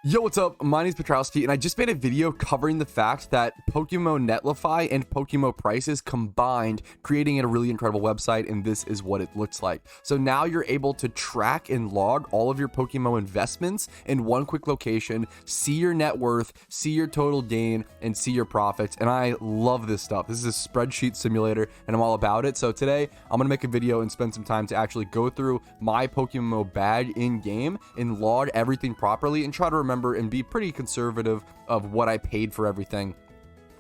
Yo, what's up? My name is Patrouski, and I just made a video covering the fact that PokeMMO Netlify and PokeMMO prices combined, creating a really incredible website, and this is what it looks like. So now you're able to track and log all of your PokeMMO investments in one quick location, see your net worth, see your total gain, and see your profits, and I love this stuff. This is a spreadsheet simulator, and I'm all about it. So today, I'm going to make a video and spend some time to actually go through my PokeMMO bag in-game and log everything properly and try to remember and be pretty conservative of what I paid for everything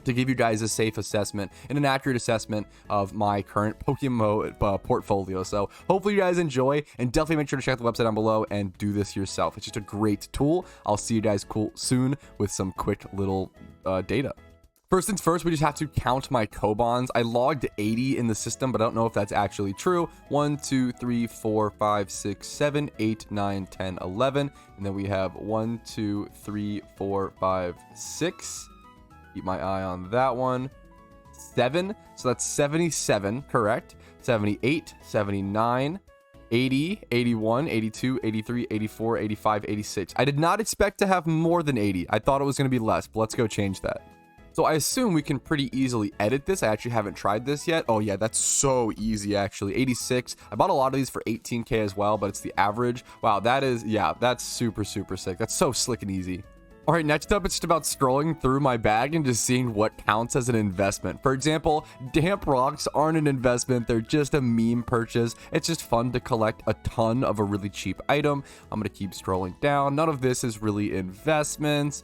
to give you guys a safe assessment and an accurate assessment of my current PokeMMO portfolio. So hopefully you guys enjoy, and definitely make sure to check out the website down below and do this yourself. It's just a great tool. I'll see you guys soon with some quick little data. First things first, we just have to count my Cobons. I logged 80 in the system, but I don't know if that's actually true. 1, 2, 3, 4, 5, 6, 7, 8, 9, 10, 11. And then we have 1, 2, 3, 4, 5, 6. Keep my eye on that one. 7. So that's 77, correct. 78, 79, 80, 81, 82, 83, 84, 85, 86. I did not expect to have more than 80. I thought it was going to be less, but let's go change that. So I assume we can pretty easily edit this. I actually haven't tried this yet. Oh yeah, that's so easy actually. 86. I bought a lot of these for 18K as well, but it's the average. Wow, that is, yeah, that's super sick. That's so slick and easy. All right, next up, it's just about scrolling through my bag and just seeing what counts as an investment. For example, damp rocks aren't an investment. They're just a meme purchase. It's just fun to collect a ton of a really cheap item. I'm going to keep scrolling down. None of this is really investments.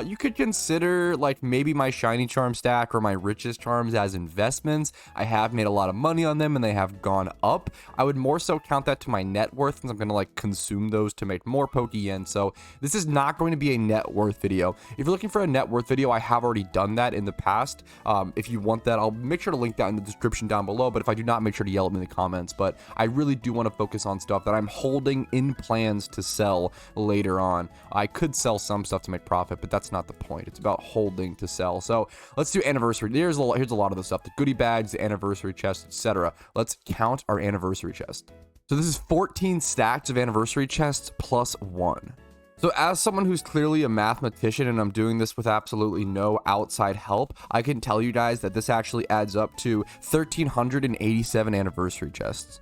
You could consider like maybe my shiny charm stack or my richest charms as investments. I have made a lot of money on them and they have gone up. I would more so count that to my net worth, since I'm going to like consume those to make more Pokeyen. So this is not going to be a net worth video. If you're looking for a net worth video, I have already done that in the past. If you want that, I'll make sure to link that in the description down below. But if I do not, make sure to yell at me in the comments. But I really do want to focus on stuff that I'm holding in plans to sell later on. I could sell some stuff to make profit, but that's not the point. It's about holding to sell. So let's do anniversary. Here's a lot of the stuff: the goodie bags, the anniversary chest, etc. Let's count our anniversary chest. So this is 14 stacks of anniversary chests plus 1. So as someone who's clearly a mathematician, and I'm doing this with absolutely no outside help, I can tell you guys that this actually adds up to 1,387 anniversary chests.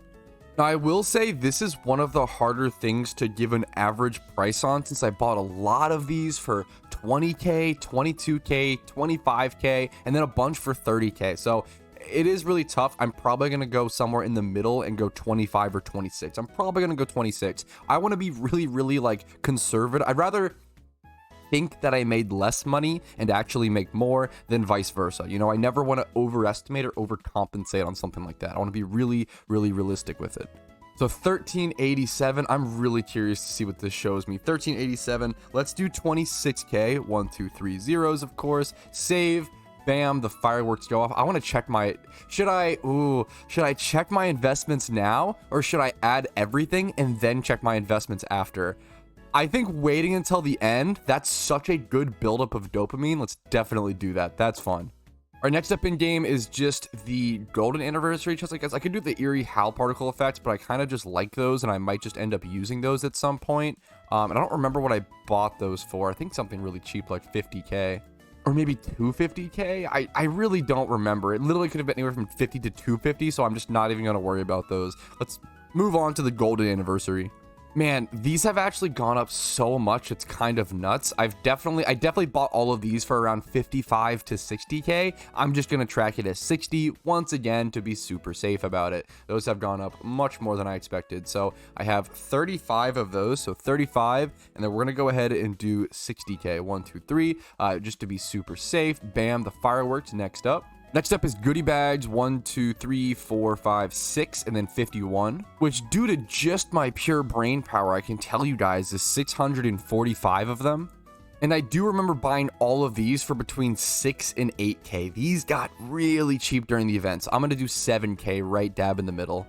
Now, I will say this is one of the harder things to give an average price on, since I bought a lot of these for 20K, 22K, 25K, and then a bunch for 30K. So it is really tough. I'm probably going to go somewhere in the middle and go 25 or 26. I'm probably going to go 26. I want to be really like conservative. I'd rather think that I made less money and actually make more than vice versa. You know, I never want to overestimate or overcompensate on something like that. I want to be really realistic with it. So 1387, I'm really curious to see what this shows me. 1387, let's do 26K, 1, 2, 3 zeros, of course. Save, bam, the fireworks go off. I want to check my, should I check my investments now, or should I add everything and then check my investments after? I think waiting until the end, that's such a good buildup of dopamine. Let's definitely do that. That's fun. Our next up in game is just the golden anniversary chest. I guess I could do the eerie Hal particle effects, but I kind of just like those, and I might just end up using those at some point. And I don't remember what I bought those for. I think something really cheap, like 50K. Or maybe 250K. I really don't remember. It literally could have been anywhere from 50 to 250, so I'm just not even going to worry about those. Let's move on to the golden anniversary. Man, these have actually gone up so much, it's kind of nuts. I definitely bought all of these for around 55 to 60K. I'm just gonna track it as 60 once again to be super safe about it. Those have gone up much more than I expected. So I have 35 of those, so 35, and then we're gonna go ahead and do 60K. 1, 2, 3, just to be super safe. Bam, the fireworks next up. Next up is goodie bags, 1, 2, 3, 4, 5, 6, and then 51, which due to just my pure brain power, I can tell you guys is 645 of them. And I do remember buying all of these for between 6 and 8K. These got really cheap during the events. I'm going to do 7K right dab in the middle.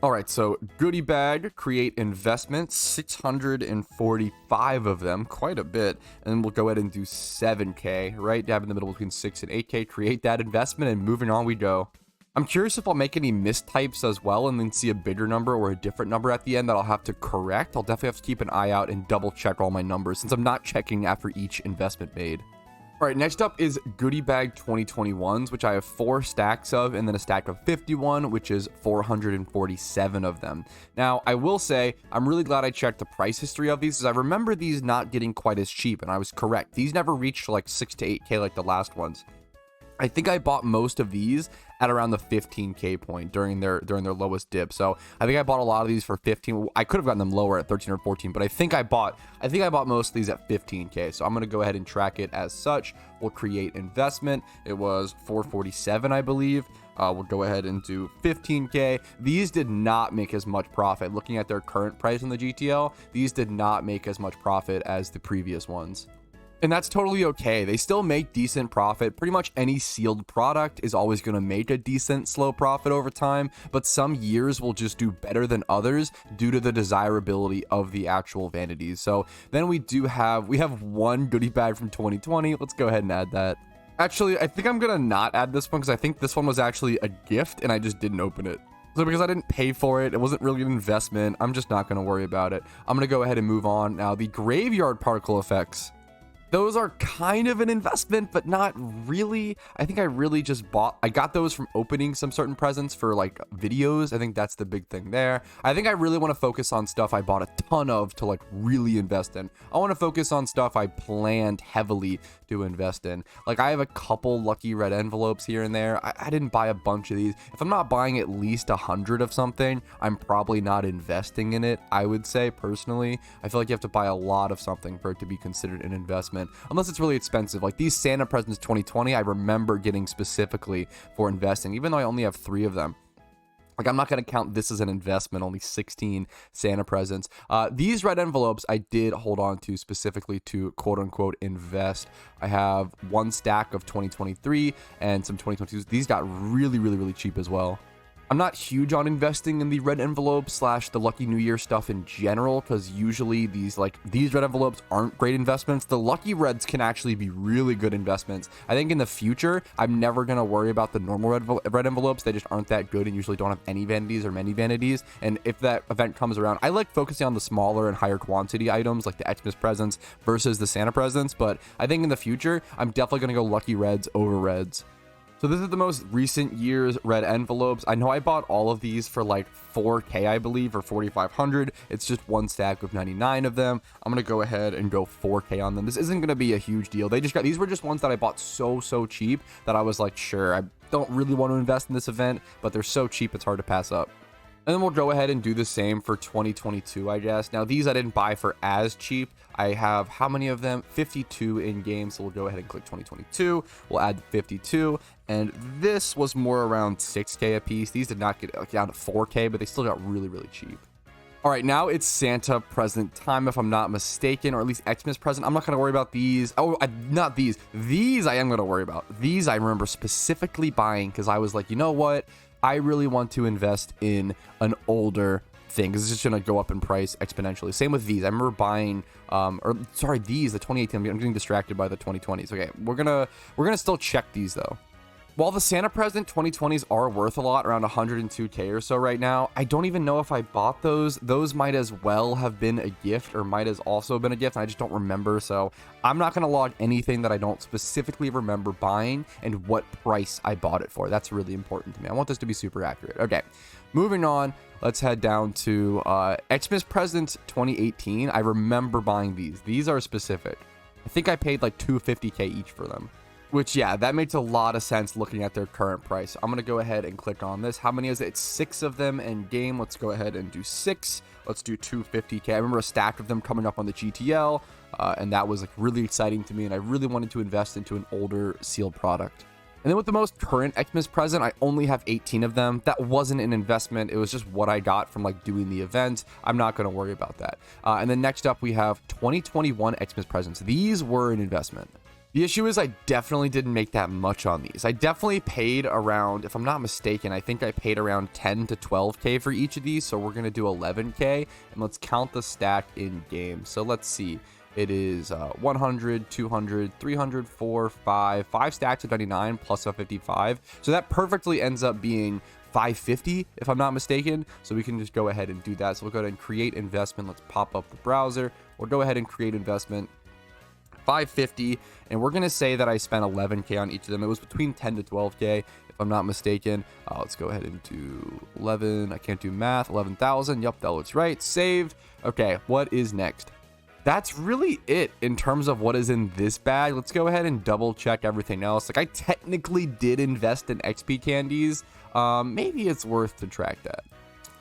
All right, so goodie bag, create investments, 645 of them, quite a bit. And then we'll go ahead and do 7K, right dab in the middle between 6 and 8K, create that investment, and moving on we go. I'm curious if I'll make any mistypes as well and then see a bigger number or a different number at the end that I'll have to correct. I'll definitely have to keep an eye out and double check all my numbers since I'm not checking after each investment made. All right, next up is Goodie Bag 2021s, which I have 4 stacks of, and then a stack of 51, which is 447 of them. Now, I will say, I'm really glad I checked the price history of these, because I remember these not getting quite as cheap, and I was correct. These never reached like 6 to 8K like the last ones. I think I bought most of these at around the 15K point during their lowest dip. So I think I bought a lot of these for 15. I could have gotten them lower at 13 or 14, but I think I bought most of these at 15K. So I'm going to go ahead and track it as such. We'll create investment. It was 447, I believe. We'll go ahead and do 15K. These did not make as much profit. Looking at their current price on the GTL, these did not make as much profit as the previous ones. And that's totally okay. They still make decent profit. Pretty much any sealed product is always going to make a decent slow profit over time, but some years will just do better than others due to the desirability of the actual vanities. So then we have one goodie bag from 2020. Let's go ahead and add that. Actually, I think I'm going to not add this one because I think this one was actually a gift and I just didn't open it. So because I didn't pay for it, it wasn't really an investment. I'm just not going to worry about it. I'm going to go ahead and move on. Now, the graveyard particle effects. Those are kind of an investment, but not really. I think I really just I got those from opening some certain presents for like videos. I think that's the big thing there. I think I really want to focus on stuff I bought a ton of to like really invest in. I want to focus on stuff I planned heavily to invest in. Like I have a couple lucky red envelopes here and there. I didn't buy a bunch of these. If I'm not buying at least 100 of something, I'm probably not investing in it, I would say personally. I feel like you have to buy a lot of something for it to be considered an investment. Unless it's really expensive. Like these Santa presents 2020, I remember getting specifically for investing, even though I only have 3 of them. Like I'm not going to count this as an investment, only 16 Santa presents. These red envelopes I did hold on to specifically to quote unquote invest. I have 1 stack of 2023 and some 2022s. These got really cheap as well. I'm not huge on investing in the red envelope / the Lucky New Year stuff in general, because usually these red envelopes aren't great investments. The lucky reds can actually be really good investments. I think in the future, I'm never going to worry about the normal red envelopes. They just aren't that good and usually don't have any vanities or many vanities. And if that event comes around, I like focusing on the smaller and higher quantity items like the Xmas presents versus the Santa presents. But I think in the future, I'm definitely going to go lucky reds over reds. So this is the most recent year's red envelopes. I know I bought all of these for like 4K, I believe, or 4,500. It's just 1 stack of 99 of them. I'm going to go ahead and go 4K on them. This isn't going to be a huge deal. These were just ones that I bought so cheap that I was like, sure, I don't really want to invest in this event, but they're so cheap, it's hard to pass up. And then we'll go ahead and do the same for 2022, I guess. Now, these I didn't buy for as cheap. I have how many of them? 52 in game. So we'll go ahead and click 2022. We'll add 52. And this was more around 6K a piece. These did not get down to 4K, but they still got really cheap. All right, now it's Santa present time, if I'm not mistaken, or at least Xmas present. I'm not going to worry about these. Oh, not these. These I am going to worry about. These I remember specifically buying because I was like, you know what? I really want to invest in an older thing because it's just going to go up in price exponentially. Same with these. I remember buying, the 2018. I'm getting distracted by the 2020s. Okay, we're gonna still check these though. While the Santa present 2020s are worth a lot, around 102K or so right now, I don't even know if I bought those. Those might as well have been a gift or might have also been a gift. And I just don't remember. So I'm not going to log anything that I don't specifically remember buying and what price I bought it for. That's really important to me. I want this to be super accurate. Okay, moving on. Let's head down to Xmas present 2018. I remember buying these. These are specific. I think I paid like $250K each for them. Which, yeah, that makes a lot of sense looking at their current price. I'm going to go ahead and click on this. How many is it? It's 6 of them in game. Let's go ahead and do 6. Let's do 250K. I remember a stack of them coming up on the GTL, and that was like really exciting to me, and I really wanted to invest into an older sealed product. And then with the most current Xmas present, I only have 18 of them. That wasn't an investment. It was just what I got from like doing the event. I'm not going to worry about that. And then next up, we have 2021 Xmas presents. These were an investment. The issue is I definitely didn't make that much on these. I definitely paid around, if I'm not mistaken, I think I paid around 10 to 12K for each of these. So we're going to do 11K and let's count the stack in game. So let's see. It is 100, 200, 300, 4, 5 stacks of 99 plus a 55. So that perfectly ends up being 550 if I'm not mistaken. So we can just go ahead and do that. So we'll go ahead and create investment. Let's pop up the browser. We'll go ahead and create investment. 550, and we're gonna say that I spent 11k on each of them. It was between 10 to 12k if I'm not mistaken. Let's go ahead and do 11. I can't do math. 11,000. Yep, that looks right. Saved. Okay, what is next? That's really it in terms of what is in this bag. Let's go ahead and double check everything else. Like, I technically did invest in XP candies. Maybe it's worth to track that.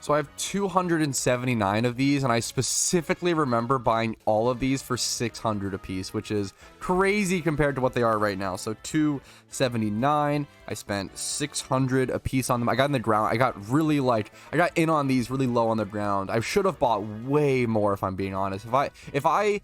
So I have 279 of these, and I specifically remember buying all of these for 600 a piece, which is crazy compared to what they are right now. So 279, I spent 600 a piece on them. I got in the ground. I got in on these really low on the ground. I should have bought way more, if I'm being honest. If I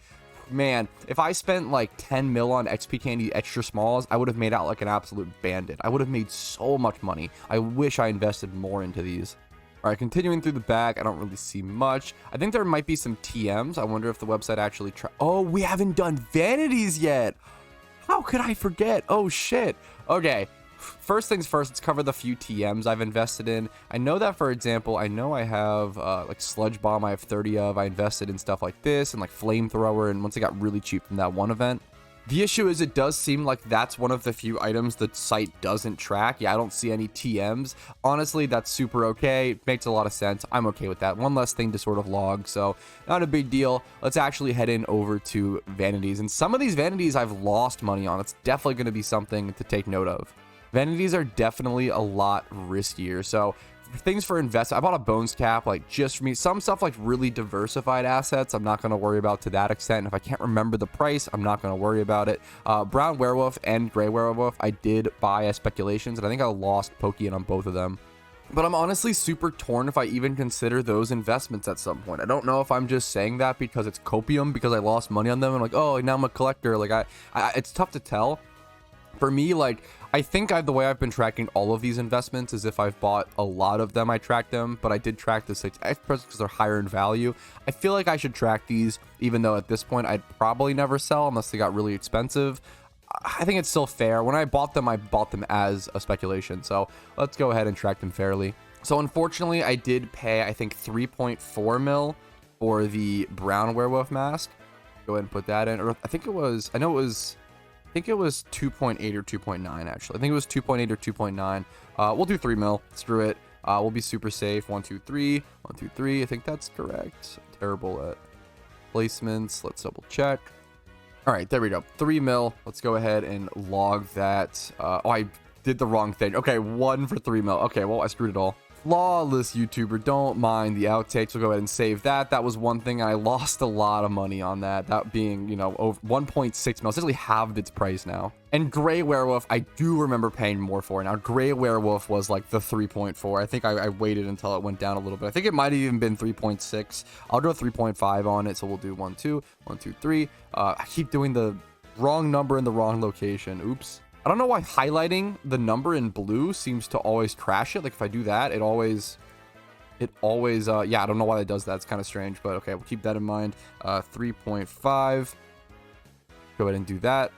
spent like 10 mil on XP candy extra smalls, I would have made out like an absolute bandit. I would have made so much money. I wish I invested more into these. All right, continuing through the bag, I don't really see much. I think there might be some TMs. I wonder if the website actually oh, we haven't done vanities yet. How could I forget? Oh shit. Okay, first things first, let's cover the few TMs I've invested in. I know that, for example, I know I have like Sludge Bomb, I have 30 of. I invested in stuff like this and like Flamethrower, and once it got really cheap from that one event. The issue is it does seem like that's one of the few items the site doesn't track. Yeah, I don't see any TMs. Honestly, that's super okay. It makes a lot of sense. I'm okay with that. One less thing to sort of log, so not a big deal. Let's actually head in over to vanities. And some of these vanities I've lost money on. It's definitely going to be something to take note of. Vanities are definitely a lot riskier. So things for investment, I bought a bones cap, like just for me. Some stuff like really diversified assets, I'm not going to worry about to that extent. And if I can't remember the price, I'm not going to worry about it. Brown werewolf and gray werewolf, I did buy as speculations, and I think I lost Pokeyen on both of them. But I'm honestly super torn if I even consider those investments at some point. I don't know if I'm just saying that because it's copium, because I lost money on them. I'm like, oh, now I'm a collector. Like it's tough to tell. For me, like, I think the way I've been tracking all of these investments is if I've bought a lot of them, I track them, but I did track the 6 experts because they're higher in value. I feel like I should track these, even though at this point I'd probably never sell unless they got really expensive. I think it's still fair. When I bought them as a speculation. So let's go ahead and track them fairly. So unfortunately, I did pay, I think, 3.4 mil for the brown werewolf mask. Go ahead and put that in. Or I think it was 2.8 or 2.9 actually. I think it was 2.8 or 2.9. We'll do 3 mil. Screw it. We'll be super safe. 1, 2, 3. 1, 2, 3. I think that's correct. I'm terrible at placements. Let's double check. All right, there we go. 3 mil. Let's go ahead and log that. Oh, I did the wrong thing. Okay, 1 for 3 mil. Okay, well, I screwed it all. Flawless YouTuber, don't mind the outtakes. We'll go ahead and save that. That was one thing, and I lost a lot of money on that. That being, you know, over 1.6 mil. Essentially halved its price now. And Gray Werewolf, I do remember paying more for. Now, Gray Werewolf was like the 3.4. I think I waited until it went down a little bit. I think it might have even been 3.6. I'll do a 3.5 on it, so we'll do 1, 2, 1, 2, 3. I keep doing the wrong number in the wrong location. Oops. I don't know why highlighting the number in blue seems to always crash it. Like if I do that, it always, yeah, I don't know why it does that. It's kind of strange, but okay, we'll keep that in mind. 3.5. Go ahead and do that.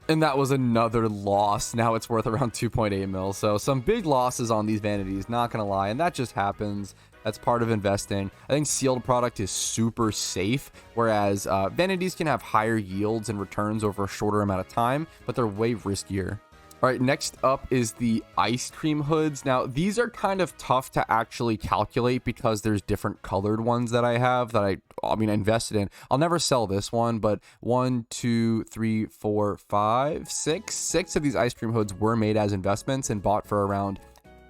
And that was another loss. Now it's worth around 2.8 mil. So some big losses on these vanities, not gonna lie. And that just happens. That's part of investing. I think sealed product is super safe, whereas vanities can have higher yields and returns over a shorter amount of time, but they're way riskier. All right, next up is the ice cream hoods. Now, these are kind of tough to actually calculate because there's different colored ones that I have that I invested in. I'll never sell this one, but 1, 2, 3, 4, 5, 6. 6 of these ice cream hoods were made as investments and bought for around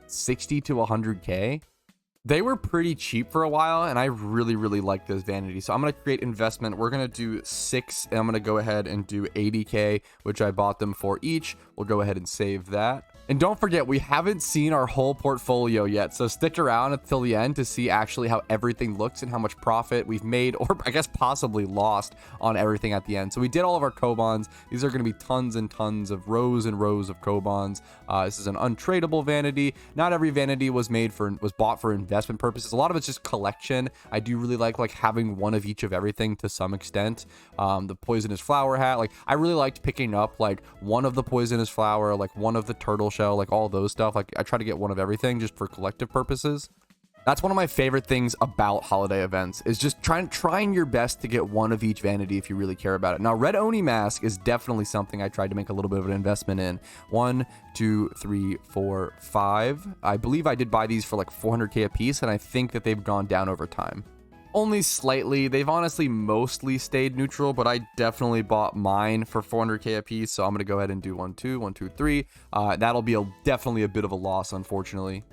60 to 100K. They were pretty cheap for a while, and I really, really like this vanity. So I'm going to create investment. We're going to do 6, and I'm going to go ahead and do 80K, which I bought them for each. We'll go ahead and save that. And don't forget, we haven't seen our whole portfolio yet, so stick around until the end to see actually how everything looks and how much profit we've made, or I guess possibly lost on everything at the end. So we did all of our Kobons. These are going to be tons and tons of rows and rows of Kobons. This is an untradeable vanity. Not every vanity was bought for investment purposes. A lot of it's just collection. I do really like having one of each of everything to some extent. The poisonous flower hat, like I really liked picking up like one of the poisonous flower, like one of the turtle shell, like all those stuff. Like I try to get one of everything just for collective purposes. That's one of my favorite things about holiday events, is just trying your best to get one of each vanity if you really care about it. Now, Red Oni mask is definitely something I tried to make a little bit of an investment in. 1, 2, 3, 4, 5. I believe I did buy these for like 400k a piece, and I think that they've gone down over time. Only slightly. They've honestly mostly stayed neutral, but I definitely bought mine for 400k a piece, so I'm gonna go ahead and do 1, 2, 1, 2, 3. That'll be definitely a bit of a loss, unfortunately.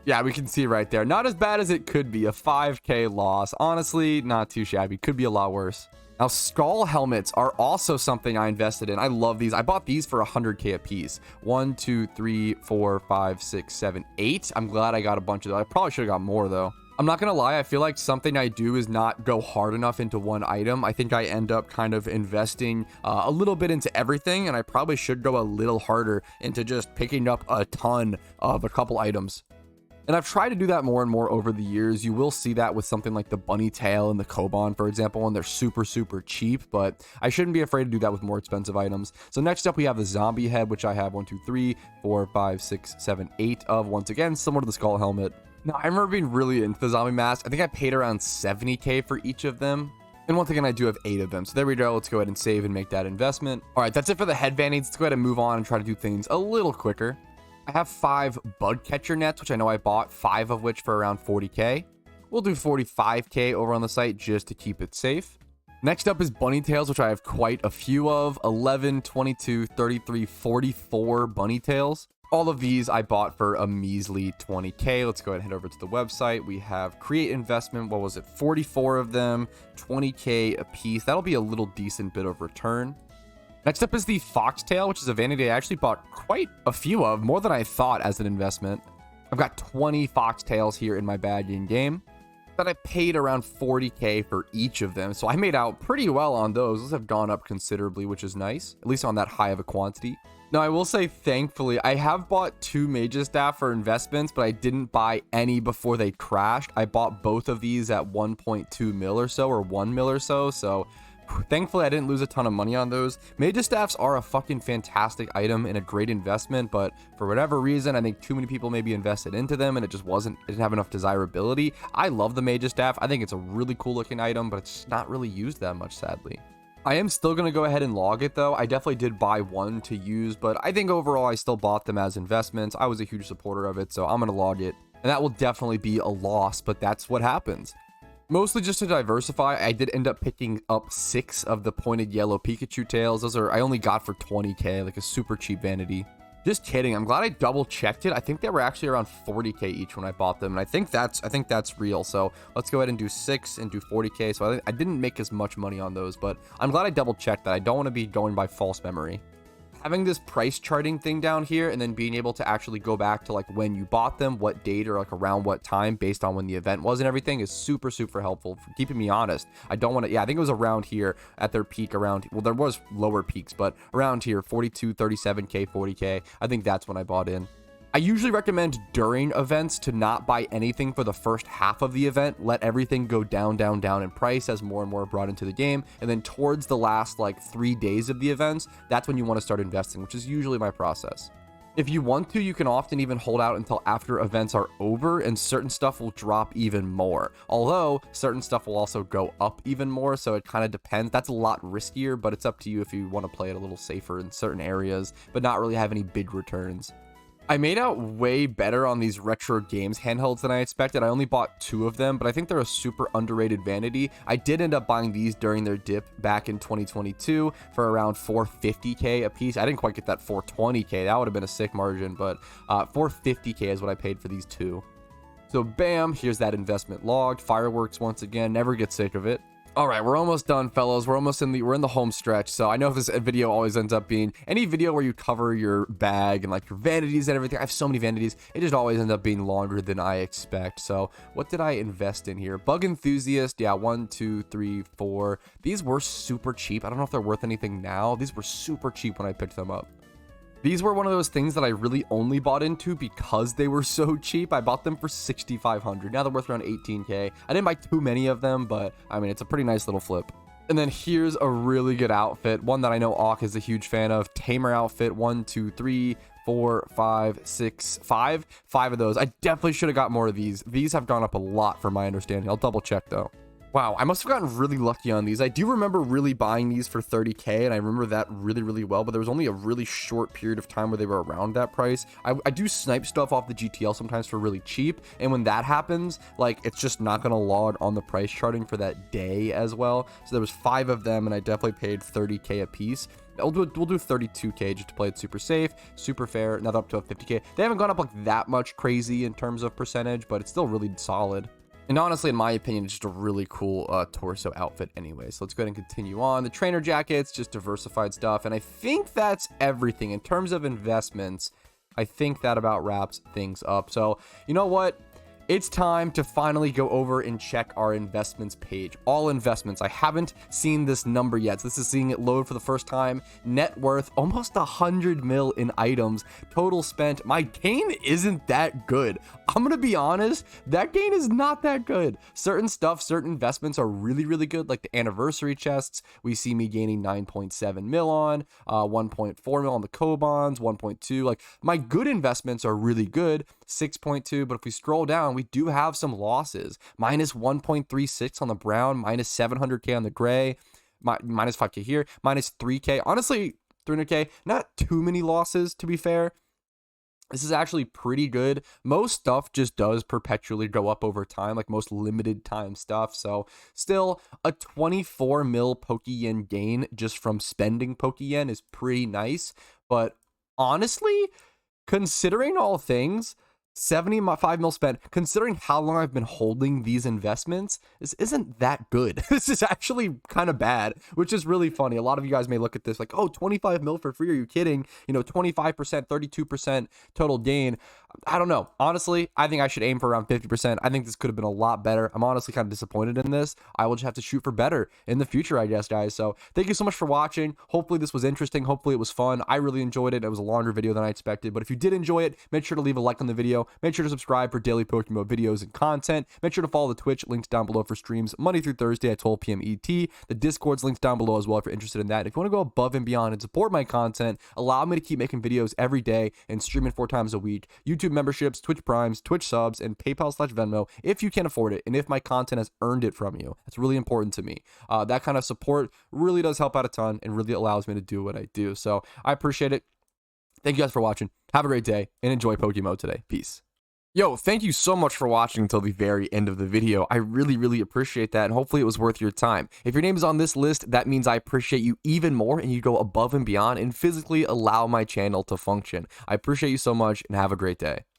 Yeah, we can see right there. Not as bad as it could be. A 5k loss. Honestly, not too shabby. Could be a lot worse. Now, skull helmets are also something I invested in. I love these. I bought these for 100k a piece. 1, 2, 3, 4, 5, 6, 7, 8. I'm glad I got a bunch of those. I probably should have got more, though. I'm not gonna lie, I feel like something I do is not go hard enough into one item. I think I end up kind of investing a little bit into everything, and I probably should go a little harder into just picking up a ton of a couple items. And I've tried to do that more and more over the years. You will see that with something like the bunny tail and the Kobon, for example, and they're super, super cheap, but I shouldn't be afraid to do that with more expensive items. So next up, we have the zombie head, which I have 1, 2, 3, 4, 5, 6, 7, 8 of. Once again, similar to the skull helmet. Now, I remember being really into the zombie mask. I think I paid around 70k for each of them. And once again, I do have 8 of them. So there we go. Let's go ahead and save and make that investment. All right, that's it for the head vanities. Let's go ahead and move on and try to do things a little quicker. I have 5 bug catcher nets, which I know I bought 5 of which for around 40k. We'll do 45k over on the site just to keep it safe. Next up is bunny tails, which I have quite a few of. 11, 22, 33, 44 bunny tails. All of these I bought for a measly 20k. Let's go ahead and head over to the website. We have create investment. What was it? 44 of them, 20k a piece. That'll be a little decent bit of return. Next up is the foxtail, which is a vanity I actually bought quite a few of, more than I thought as an investment. I've got 20 foxtails here in my bag in game. But I paid around 40k for each of them, so I made out pretty well on those. Those have gone up considerably, which is nice, at least on that high of a quantity. Now, I will say, thankfully, I have bought 2 Mage's Staff for investments, but I didn't buy any before they crashed. I bought both of these at 1.2 mil or so, or 1 mil or so, so thankfully I didn't lose a ton of money on those. Mage's Staffs are a fucking fantastic item and a great investment, but for whatever reason, I think too many people maybe invested into them and it didn't have enough desirability. I love the Mage's Staff. I think it's a really cool looking item, but it's not really used that much, sadly. I am still going to go ahead and log it though. I definitely did buy one to use, but I think overall I still bought them as investments. I was a huge supporter of it, so I'm going to log it. And that will definitely be a loss, but that's what happens. Mostly just to diversify, I did end up picking up 6 of the pointed yellow Pikachu tails. Those I only got for 20k, like a super cheap vanity. Just kidding. I'm glad I double checked it. I think they were actually around 40k each when I bought them, and I think that's real. So let's go ahead and do 6 and do 40k. So I didn't make as much money on those, but I'm glad I double checked that. I don't want to be going by false memory. Having this price charting thing down here and then being able to actually go back to like when you bought them, what date, or like around what time based on when the event was and everything is super, super helpful for keeping me honest. I don't want to, yeah, I think it was around here at their peak around, well, there was lower peaks, but around here, 42, 37k, 40k. I think that's when I bought in. I usually recommend during events to not buy anything for the first half of the event. Let everything go down, down, down in price as more and more are brought into the game. And then towards the last like 3 days of the events, that's when you want to start investing, which is usually my process. If you want to, you can often even hold out until after events are over and certain stuff will drop even more. Although certain stuff will also go up even more, so it kind of depends. That's a lot riskier, but it's up to you if you want to play it a little safer in certain areas, but not really have any big returns. I made out way better on these retro games handhelds than I expected. I only bought 2 of them, but I think they're a super underrated vanity. I did end up buying these during their dip back in 2022 for around 450k a piece. I didn't quite get that 420k. That would have been a sick margin, but 450k is what I paid for these 2. So bam, here's that investment logged. Fireworks once again, never get sick of it. All right, we're almost done, fellas. We're in the home stretch. So I know this video always ends up being any video where you cover your bag and like your vanities and everything. I have so many vanities. It just always ends up being longer than I expect. So what did I invest in here? Bug Enthusiast. Yeah, 1, 2, 3, 4. These were super cheap. I don't know if they're worth anything now. These were super cheap when I picked them up. These were one of those things that I really only bought into because they were so cheap. I bought them for 6,500. Now they're worth around 18K. I didn't buy too many of them, but I mean, it's a pretty nice little flip. And then here's a really good outfit, one that I know Auk is a huge fan of. Tamer outfit, 1, 2, 3, 4, 5, 6, 5. 5 of those. I definitely should have got more of these. These have gone up a lot from my understanding. I'll double check though. Wow, I must have gotten really lucky on these. I do remember really buying these for 30K, and I remember that really, really well, but there was only a really short period of time where they were around that price. I do snipe stuff off the GTL sometimes for really cheap, and when that happens, like, it's just not going to log on the price charting for that day as well. So there was 5 of them, and I definitely paid 30K a piece. We'll do 32K just to play it super safe, super fair, not up to a 50K. They haven't gone up like that much crazy in terms of percentage, but it's still really solid. And honestly, in my opinion, it's just a really cool torso outfit anyway. So let's go ahead and continue on. The trainer jackets, just diversified stuff. And I think that's everything. In terms of investments, I think that about wraps things up. So, you know what? It's time to finally go over and check our investments page. All investments. I haven't seen this number yet. So this is seeing it load for the first time. Net worth, almost 100 mil in items. Total spent. My gain isn't that good. I'm going to be honest. That gain is not that good. Certain stuff, certain investments are really, really good. Like the anniversary chests. We see me gaining 9.7 mil on. 1.4 mil on the Cobons. 1.2. Like my good investments are really good. 6.2. But if we scroll down, we do have some losses. Minus 1.36 on the brown, minus 700K on the gray, minus 5K here, minus 3K. Honestly, 300K, not too many losses to be fair. This is actually pretty good. Most stuff just does perpetually go up over time, like most limited time stuff. So still a 24 mil Pokeyen gain just from spending Pokeyen is pretty nice. But honestly, considering all things, 75 mil spent, considering how long I've been holding these investments, this isn't that good. This is actually kind of bad, which is really funny. A lot of you guys may look at this like, oh, 25 mil for free. Are you kidding? You know, 25%, 32% total gain. I don't know. Honestly, I think I should aim for around 50%. I think this could have been a lot better. I'm honestly kind of disappointed in this. I will just have to shoot for better in the future, I guess, guys. So thank you so much for watching. Hopefully this was interesting. Hopefully it was fun. I really enjoyed it. It was a longer video than I expected, but if you did enjoy it, make sure to leave a like on the video. Make sure to subscribe for daily PokeMMO videos and content. Make sure to follow the Twitch, links down below for streams Monday through Thursday at 12 p.m. ET. The Discord's links down below as well if you're interested in that. If you want to go above and beyond and support my content, allow me to keep making videos every day and streaming 4 times a week. YouTube memberships, Twitch Primes, Twitch subs, and PayPal/Venmo if you can afford it and if my content has earned it from you. That's really important to me. That kind of support really does help out a ton and really allows me to do what I do. So I appreciate it. Thank you guys for watching. Have a great day and enjoy PokeMMO today. Peace. Yo, thank you so much for watching until the very end of the video. I really, really appreciate that, and hopefully it was worth your time. If your name is on this list, that means I appreciate you even more, and you go above and beyond and physically allow my channel to function. I appreciate you so much, and have a great day.